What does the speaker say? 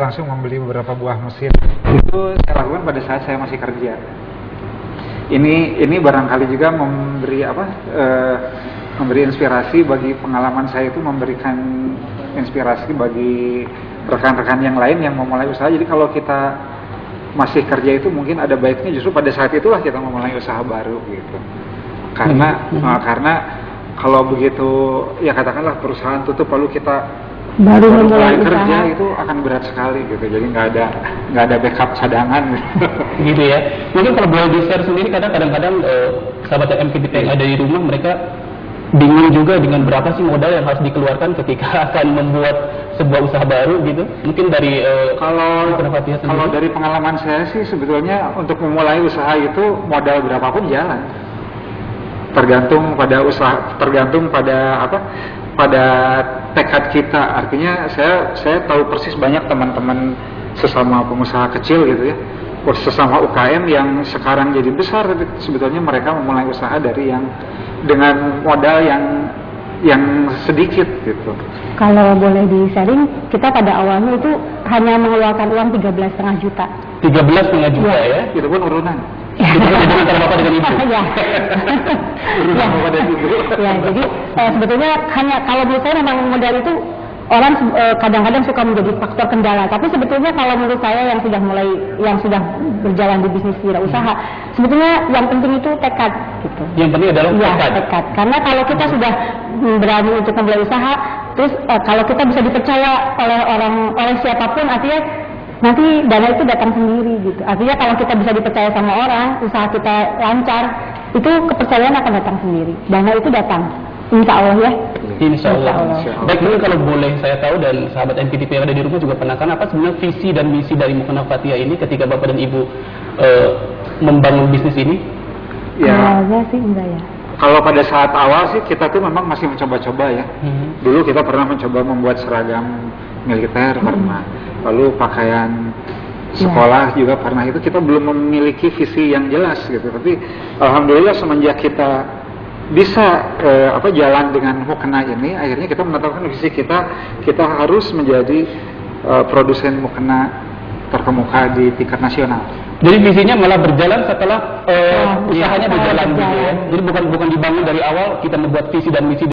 langsung membeli beberapa buah mesin. Itu saya lakukan pada saat saya masih kerja. Ini barangkali juga memberi inspirasi bagi pengalaman saya, itu memberikan inspirasi bagi rekan-rekan yang lain yang memulai usaha. Jadi kalau kita masih kerja itu mungkin ada baiknya justru pada saat itulah kita memulai usaha baru gitu. Karena kalau begitu ya katakanlah perusahaan tutup lalu kita baru memulai kerja usaha itu akan berat sekali gitu. Jadi nggak ada backup cadangan gitu ya. Mungkin kalau boleh di-share sendiri, kadang-kadang sahabat MKTP yang ada di rumah, mereka bingung juga dengan berapa sih modal yang harus dikeluarkan ketika akan membuat sebuah usaha baru gitu. Mungkin dari kalau dari pengalaman saya sih sebetulnya untuk memulai usaha itu modal berapapun jalan. Tergantung pada tekad kita. Artinya saya tahu persis banyak teman-teman sesama pengusaha kecil gitu ya, sesama UKM yang sekarang jadi besar, tapi sebetulnya mereka memulai usaha dari yang dengan modal yang sedikit gitu. Kalau boleh di-sharing, kita pada awalnya itu hanya mengeluarkan uang 13,5 juta. 13,5 juta ya? Itu pun urunan. Antara bapak dengan ibu. Ya. Ya, jadi sebetulnya hanya kalau menurut saya memang modal itu orang kadang-kadang suka menjadi faktor kendala. Tapi sebetulnya kalau menurut saya yang sudah berjalan di bisnis wirausaha, sebetulnya yang penting itu tekad gitu. Yang penting adalah tekad. Karena kalau kita sudah berani untuk memulai usaha, terus kalau kita bisa dipercaya oleh siapapun, artinya nanti dana itu datang sendiri gitu. Artinya kalau kita bisa dipercaya sama orang, usaha kita lancar, itu kepercayaan akan datang sendiri. Dana itu datang, insya Allah ya. Insya Allah. Baik, mungkin kalau boleh saya tahu dan sahabat NKTP yang ada di rumah juga penasaran, apa sebenarnya visi dan misi dari Mukena Fathia ini ketika bapak dan ibu membangun bisnis ini? Ya. Sih enggak ya. Kalau pada saat awal sih kita tuh memang masih mencoba-coba ya. Dulu kita pernah mencoba membuat seragam militer pernah, lalu pakaian sekolah juga pernah. Itu kita belum memiliki visi yang jelas gitu. Tapi alhamdulillah semenjak kita bisa jalan dengan mukena ini, akhirnya kita menetapkan visi kita harus menjadi produsen mukena terkemuka di tingkat nasional. Jadi visinya malah berjalan setelah usahanya berjalan gitu ya. Jadi bukan dibangun dari awal, kita membuat visi dan misi